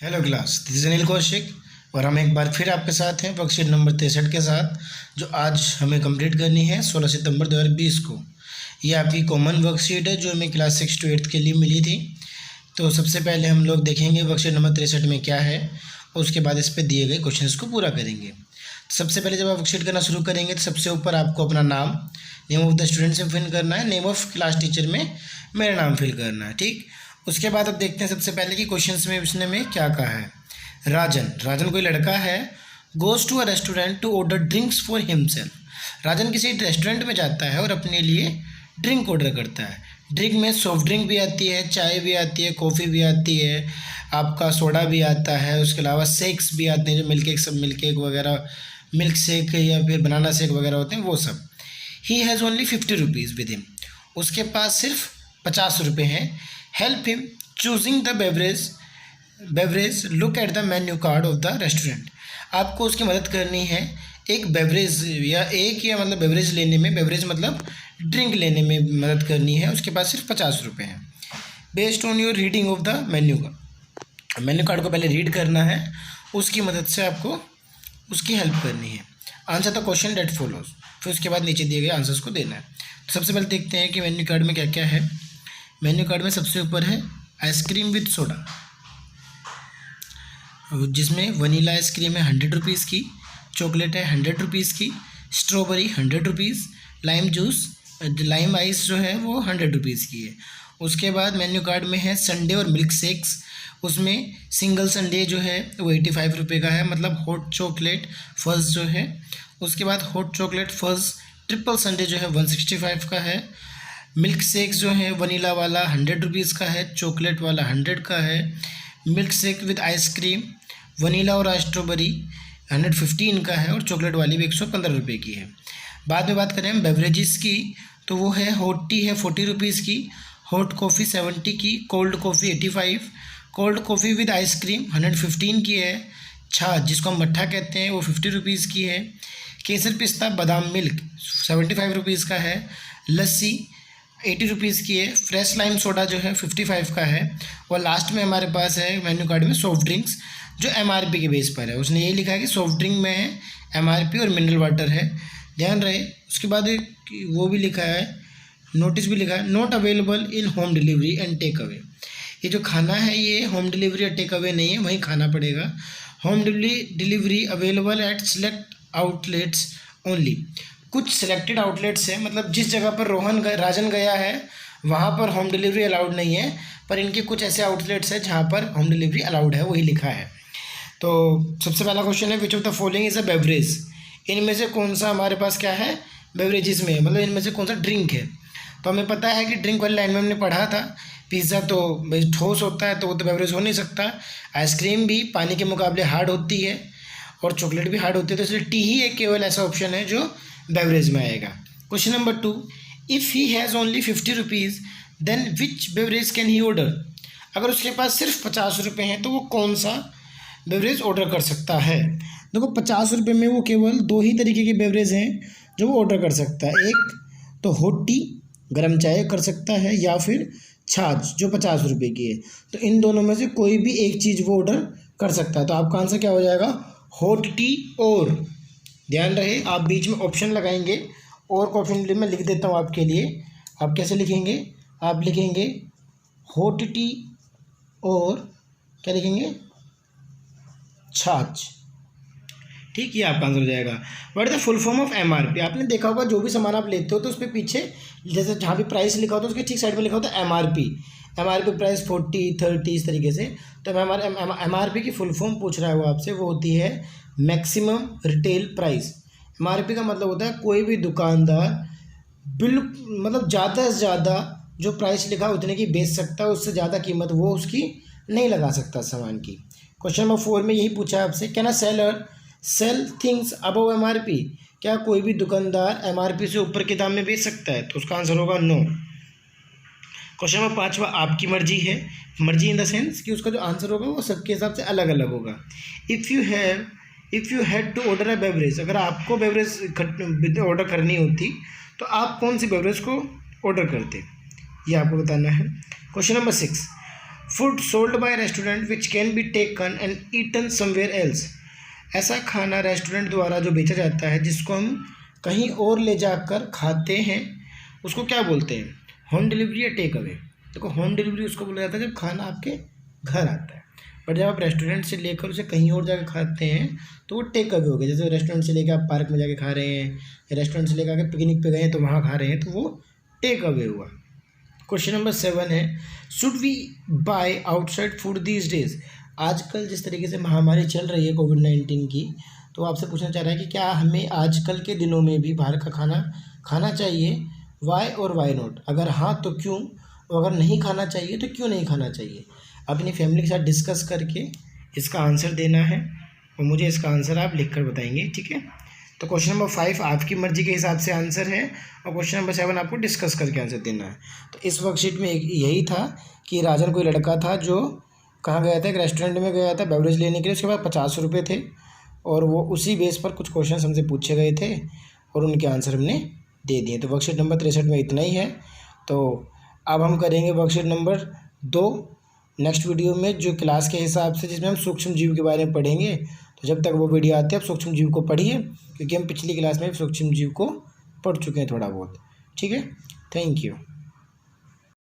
Hello class, this is Anil Kaushik और हम एक बार फिर आपके साथ हैं वर्कशीट नंबर 63 के साथ, जो आज हमें कंप्लीट करनी है 16 सितंबर 2020 को। ये आपकी कॉमन वर्कशीट है जो हमें क्लास 6 to 8 के लिए मिली थी। तो सबसे पहले हम लोग देखेंगे वर्कशीट नंबर 63 में क्या है और उसके बाद इस पर दिए गए क्वेश्चंस को पूरा करेंगे। सबसे पहले जब आप वर्कशीट करना शुरू करेंगे तो सबसे ऊपर आपको अपना नाम, नेम ऑफ द स्टूडेंट से फिल करना है, नेम ऑफ क्लास टीचर में मेरा नाम फिल करना है। ठीक, उसके बाद अब देखते हैं सबसे पहले कि क्वेश्चंस में उसने में क्या कहा है। राजन कोई लड़का है, goes to a restaurant to order drinks for himself. Rajan किसी रेस्टोरेंट में जाता है और अपने लिए ड्रिंक ऑर्डर करता है। ड्रिंक में सॉफ्ट ड्रिंक भी आती है, चाय भी आती है, कॉफ़ी भी आती है, आपका सोडा भी आता है, उसके अलावा शेक्स भी आते हैं जो मिल्क केक वगैरह, मिल्क शेक या फिर बनाना शेक वगैरह होते हैं वो सब। ही has only 50 rupees with him. उसके पास सिर्फ 50 रुपये हैं। Help him choosing the beverage look at the menu card of the restaurant. आपको उसकी मदद करनी है एक बेवरेज या मतलब बेवरेज लेने में, बेवरेज मतलब ड्रिंक लेने में मदद करनी है। उसके पास सिर्फ 50 रुपये हैं। Based on your reading of the menu card को पहले रीड करना है, उसकी मदद से आपको उसकी हेल्प करनी है। Answer the question that follows, फिर उसके बाद नीचे दिए गए आंसर्स को देना है। तो सबसे पहले देखते हैं कि मेन्यू कार्ड में क्या क्या है। मेन्यू कार्ड में सबसे ऊपर है आइसक्रीम विद सोडा, जिसमें वनीला आइसक्रीम है 100 रुपीज़ की, चॉकलेट है 100 रुपीज़ की, स्ट्रॉबेरी 100 रुपीज़, लाइम आइस जो है वो 100 रुपीज़ की है। उसके बाद मेन्यू कार्ड में है संडे और मिल्क शेक्स, उसमें सिंगल संडे जो है वो 85 रुपये का है, मतलब हॉट चॉकलेट फज़ जो है। उसके बाद hot chocolate fuzz triple Sunday जो है 165 का है। मिल्क शेक जो है वनीला वाला 100 रुपीज़ का है, चॉकलेट वाला 100 का है। Milk shake with ice cream vanilla और स्ट्रॉबेरी 115 का है और चॉकलेट वाली भी 115 रुपये की है। बाद में बात करें हम बेवरेजेस की, तो वो है हॉट टी है 40 रुपीज़ की, हॉट कॉफ़ी 70 की, cold coffee 85, cold coffee with ice cream 115 की है। छाछ जिसको हम मट्ठा कहते हैं वो 50 रुपीज़ की है। केसर पिस्ता बादाम मिल्क 75 रुपीज़ का है। लस्सी 80 रुपीज़ की है। फ्रेश लाइम सोडा जो है 55 का है। और लास्ट में हमारे पास है मेन्यू कार्ड में सॉफ्ट ड्रिंक्स, जो MRP के बेस पर है। उसने ये लिखा है कि सॉफ्ट ड्रिंक में है MRP और मिनरल वाटर है, ध्यान रहे। उसके बाद वो भी लिखा है, नोटिस भी लिखा है, not available in home delivery and take away. ये जो खाना है ये होम डिलीवरी या टेक अवे नहीं है, वहीं खाना पड़ेगा। Home delivery available at select outlets only. कुछ सिलेक्टेड आउटलेट्स हैं, मतलब जिस जगह पर राजन गया है वहाँ पर होम डिलीवरी अलाउड नहीं है, पर इनके कुछ ऐसे आउटलेट्स हैं जहाँ पर होम डिलीवरी अलाउड है, वही लिखा है। तो सबसे पहला क्वेश्चन है which of the following is a beverage. इनमें से कौन सा हमारे पास क्या है बेवरेजेस में, मतलब इनमें से कौन सा ड्रिंक है। तो हमें पता है कि ड्रिंक वाली लाइन में हमने पढ़ा था, पिज़्ज़ा तो भाई ठोस होता है तो वो तो बेवरेज हो नहीं सकता। आइसक्रीम भी पानी के मुकाबले हार्ड होती है और चॉकलेट भी हार्ड होती है, तो इसलिए टी ही एक केवल ऐसा ऑप्शन है जो बेवरेज में आएगा। Question number 2, if he has only 50 rupees then which beverage can he order. अगर उसके पास सिर्फ 50 रुपये हैं तो वो कौन सा बेवरेज ऑर्डर कर सकता है। देखो 50 रुपये में वो केवल 2 ही तरीके के बेवरेज हैं जो वो ऑर्डर कर सकता है। एक तो हॉट टी गर्म चाय कर सकता है, या फिर छाछ जो 50 रुपये की है। तो इन दोनों में से कोई भी एक चीज़ वो ऑर्डर कर सकता है। तो आपका आंसर क्या हो जाएगा, हॉट टी। और ध्यान रहे आप बीच में ऑप्शन लगाएंगे, और को ऑप्शन मैं लिख देता हूँ आपके लिए। आप कैसे लिखेंगे, आप लिखेंगे हॉट टी और क्या लिखेंगे, छाछ। ठीक, ये आपका आंसर हो जाएगा। What is the full form of MRP। आपने देखा होगा जो भी सामान आप लेते हो तो उस पर पीछे जैसे जहाँ भी प्राइस लिखा होता है उसके ठीक साइड में लिखा होता है MRP प्राइस 40 30 इस तरीके से। तो हमारे MRP की फुल फॉर्म पूछ रहा है वो आपसे, वो होती है मैक्सिमम रिटेल प्राइस। MRP का मतलब होता है कोई भी दुकानदार मतलब ज़्यादा से ज़्यादा जो प्राइस लिखा है उतने की बेच सकता है, उससे ज़्यादा कीमत वो उसकी नहीं लगा सकता सामान की। क्वेश्चन नंबर 4 में यही पूछा है आपसे, can a seller sell things above MRP। क्या कोई भी दुकानदार MRP से ऊपर के दाम में बेच सकता है, तो उसका आंसर होगा नो। क्वेश्चन नंबर 5 आपकी मर्जी है, मर्जी इन द सेंस कि उसका जो आंसर होगा वो सबके हिसाब से अलग अलग होगा। If you had to order a beverage, अगर आपको बेवरेज ऑर्डर करनी होती तो आप कौन सी बेवरेज को ऑर्डर करते, ये आपको बताना है। Question number 6, food sold by restaurant which can be taken and eaten somewhere else. ऐसा खाना रेस्टोरेंट द्वारा जो बेचा जाता है जिसको हम कहीं और ले जाकर खाते हैं उसको क्या बोलते हैं, होम डिलीवरी या टेक अवे। देखो होम डिलीवरी उसको बोला जाता है जब खाना आपके घर आता है, बट जब आप रेस्टोरेंट से लेकर उसे कहीं और जाकर खाते हैं तो वो टेक अवे हो गया। जैसे रेस्टोरेंट से लेकर आप पार्क में जाके खा रहे हैं, रेस्टोरेंट से लेकर पिकनिक पे गए हैं तो वहाँ खा रहे हैं, तो वो टेक अवे हुआ। क्वेश्चन नंबर 7 है, should we buy outside food these days. आजकल जिस तरीके से महामारी चल रही है कोविड-19 की, तो आपसे पूछना चाह रहा है कि क्या हमें आजकल के दिनों में भी बाहर का खाना खाना चाहिए, वाई और वाई नॉट। अगर हाँ तो क्यों, और अगर नहीं खाना चाहिए तो क्यों नहीं खाना चाहिए। अपनी फैमिली के साथ डिस्कस करके इसका आंसर देना है और मुझे इसका आंसर आप लिख कर बताएंगे, ठीक है। तो क्वेश्चन नंबर 5 आपकी मर्जी के हिसाब से आंसर है और क्वेश्चन नंबर 7 आपको डिस्कस करके आंसर देना है। तो इस वर्कशीट में यही था कि राजन कोई लड़का था जो कहाँ गया था, एक रेस्टोरेंट में गया था बेवरेज लेने के लिए, उसके बाद 50 रुपये थे और वो उसी बेस पर कुछ क्वेश्चन हमसे पूछे गए थे और उनके आंसर हमने दे दिए। तो वर्कशीट नंबर 63 में इतना ही है। तो अब हम करेंगे वर्कशीट नंबर 2 नेक्स्ट वीडियो में, जो क्लास के हिसाब से, जिसमें हम सूक्ष्म जीव के बारे में पढ़ेंगे। तो जब तक वो वीडियो आती है आप सूक्ष्म जीव को पढ़िए, क्योंकि हम पिछली क्लास में सूक्ष्म जीव को पढ़ चुके हैं थोड़ा बहुत, ठीक है। Thank you.